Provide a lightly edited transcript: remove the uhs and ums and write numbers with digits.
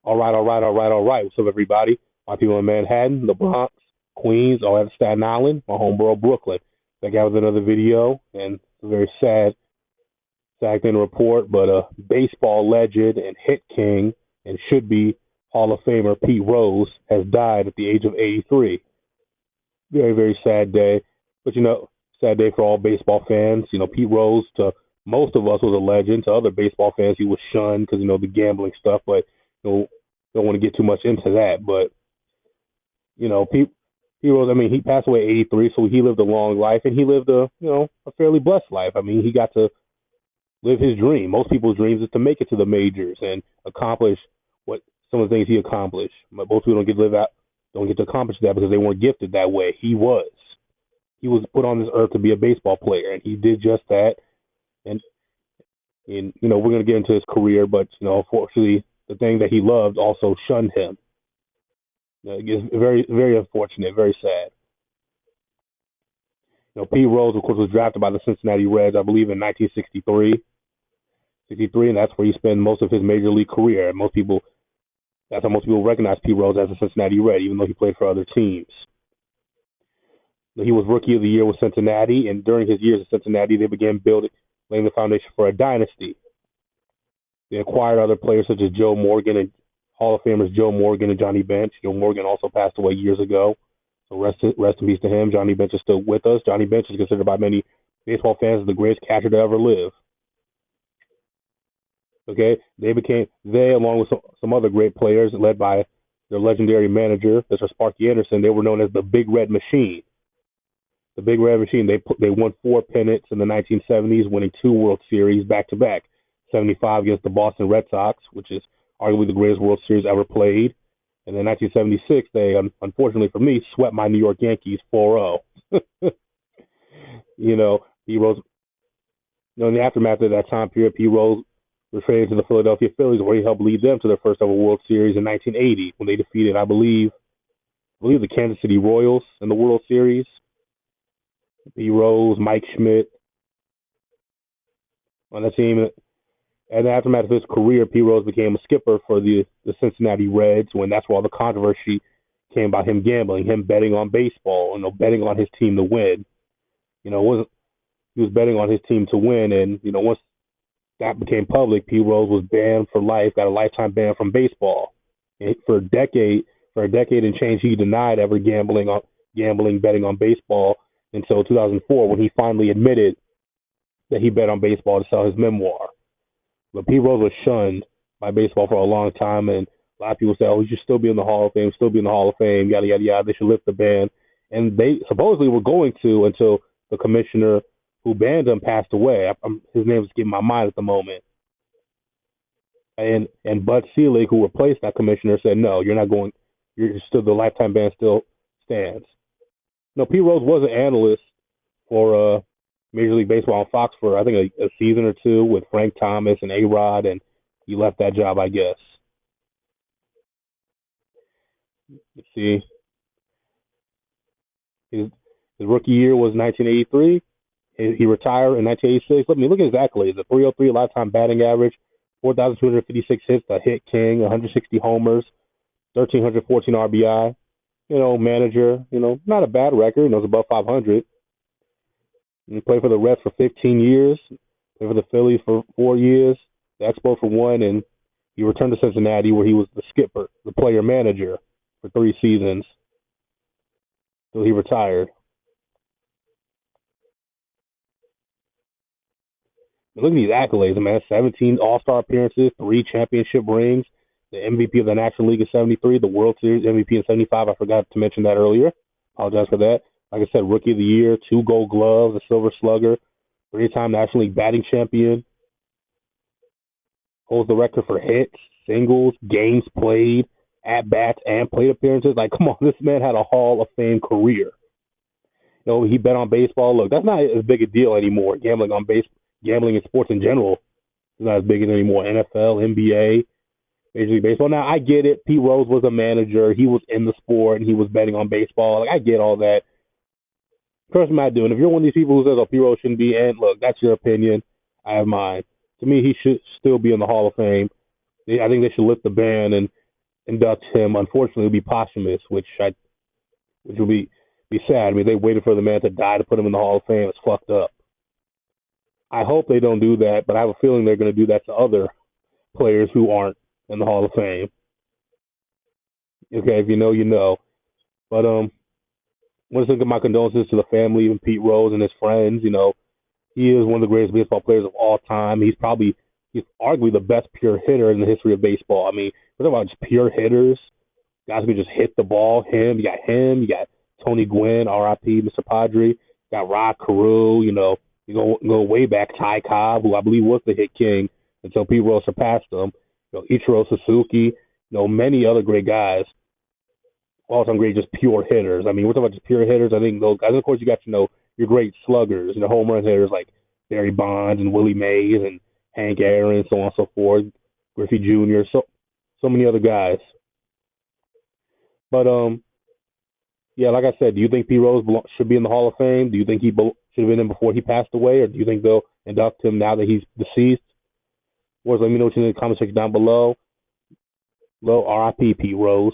All right. What's up, everybody? My people in Manhattan, the Bronx, Queens, all at Staten Island, my homeborough, Brooklyn. Back out with another video, and it's a very sad thing to report, but a baseball legend and hit king and should be Hall of Famer Pete Rose has died at the age of 83. Very, very sad day. But, sad day for all baseball fans. Pete Rose, to most of us, was a legend. To other baseball fans, he was shunned because, the gambling stuff. But, don't want to get too much into that. But, Pete Rose, he passed away at 83, so he lived a long life. And he lived a fairly blessed life. He got to live his dream. Most people's dreams is to make it to the majors and accomplish what some of the things he accomplished. But most people don't get to accomplish that because they weren't gifted that way. He was. He was put on this earth to be a baseball player, and he did just that. And we're gonna get into his career, but unfortunately, the thing that he loved also shunned him. It's very, very unfortunate, very sad. Pete Rose, of course, was drafted by the Cincinnati Reds, I believe, in 1963. And that's where he spent most of his major league career. That's how most people recognize Pete Rose as a Cincinnati Red, even though he played for other teams. He was Rookie of the Year with Cincinnati, and during his years at Cincinnati, they began laying the foundation for a dynasty. They acquired other players such as Joe Morgan and Hall of Famers Joe Morgan and Johnny Bench. Joe Morgan also passed away years ago, so rest in peace to him. Johnny Bench is still with us. Johnny Bench is considered by many baseball fans the greatest catcher to ever live. Okay, they along with some other great players led by their legendary manager, Mr. Sparky Anderson. They were known as the Big Red Machine. The Big Red Machine. They won 4 pennants in the 1970s, winning 2 World Series back to back. 75 against the Boston Red Sox, which is arguably the greatest World Series ever played. And in 1976, they unfortunately for me swept my New York Yankees 4-0. Pete Rose. In the aftermath of that time period, Pete Rose was traded to the Philadelphia Phillies, where he helped lead them to their first ever World Series in 1980 when they defeated, I believe the Kansas City Royals in the World Series. Pete Rose, Mike Schmidt on the team. And in the aftermath of his career, Pete Rose became a skipper for the Cincinnati Reds, when that's where all the controversy came about him gambling, him betting on baseball, betting on his team to win. He was betting on his team to win, and once that became public, Pete Rose was banned for life, got a lifetime ban from baseball. And for a decade and change, he denied ever betting on baseball until 2004, when he finally admitted that he bet on baseball to sell his memoir. But Pete Rose was shunned by baseball for a long time, and a lot of people say, "Oh, he should still be in the Hall of Fame, yada yada yada." They should lift the ban, and they supposedly were going to until the commissioner who banned him passed away. His name is getting my mind at the moment. And Bud Selig, who replaced that commissioner, said, "No, you're not going. You're still the lifetime ban still stands." Pete Rose was an analyst for Major League Baseball on Fox for I think a season or two with Frank Thomas and A-Rod, and he left that job, I guess. Let's see. His rookie year was 1983. He retired in 1986. Look at his accolades: a 303 lifetime batting average, 4,256 hits, a hit king, 160 homers, 1,314 RBI. Manager. Not a bad record. It's above 500. He played for the Reds for 15 years. Played for the Phillies for 4 years. The Expos for 1, and he returned to Cincinnati, where he was the skipper, the player manager, for 3 seasons until he retired. Look at these accolades, man. 17 All-Star appearances, 3 championship rings, the MVP of the National League in 73, the World Series MVP in 75. I forgot to mention that earlier. Apologize for that. Like I said, Rookie of the Year, 2 Gold Gloves, a Silver Slugger, 3-time National League batting champion. Holds the record for hits, singles, games played, at-bats, and plate appearances. Come on, this man had a Hall of Fame career. He bet on baseball. Look, that's not as big a deal anymore. Gambling in sports in general is not as big anymore. NFL, NBA, Major League Baseball. Now, I get it. Pete Rose was a manager. He was in the sport, and he was betting on baseball. I get all that. Trust me, I do. And if you're one of these people who says, "Oh, Pete Rose shouldn't be," and look, that's your opinion. I have mine. To me, he should still be in the Hall of Fame. I think they should lift the ban and induct him. Unfortunately, it would be posthumous, which would be sad. I mean, they waited for the man to die to put him in the Hall of Fame. It's fucked up. I hope they don't do that, but I have a feeling they're going to do that to other players who aren't in the Hall of Fame. Okay, if you know, you know. But I want to send my condolences to the family and Pete Rose and his friends. You know, he is one of the greatest baseball players of all time. He's arguably the best pure hitter in the history of baseball. I mean, we're talking about just pure hitters, guys who just hit the ball. You got Tony Gwynn, R.I.P. Mr. Padre, you got Rod Carew. You know, you go way back, Ty Cobb, who I believe was the Hit King until Pete Rose surpassed him. You know, Ichiro Suzuki. You know, many other great guys. All time great, just pure hitters. I mean, we're talking about just pure hitters. I think those guys. Of course, you got your great sluggers, home run hitters like Barry Bonds and Willie Mays and Hank Aaron, so on and so forth. Griffey Jr. So many other guys. But yeah, like I said, do you think P Rose should be in the Hall of Fame? Do you think he should have been in before he passed away, or do you think they'll induct him now that he's deceased? Or let me know what you think in the comment section down below. R.I.P. Pete Rose.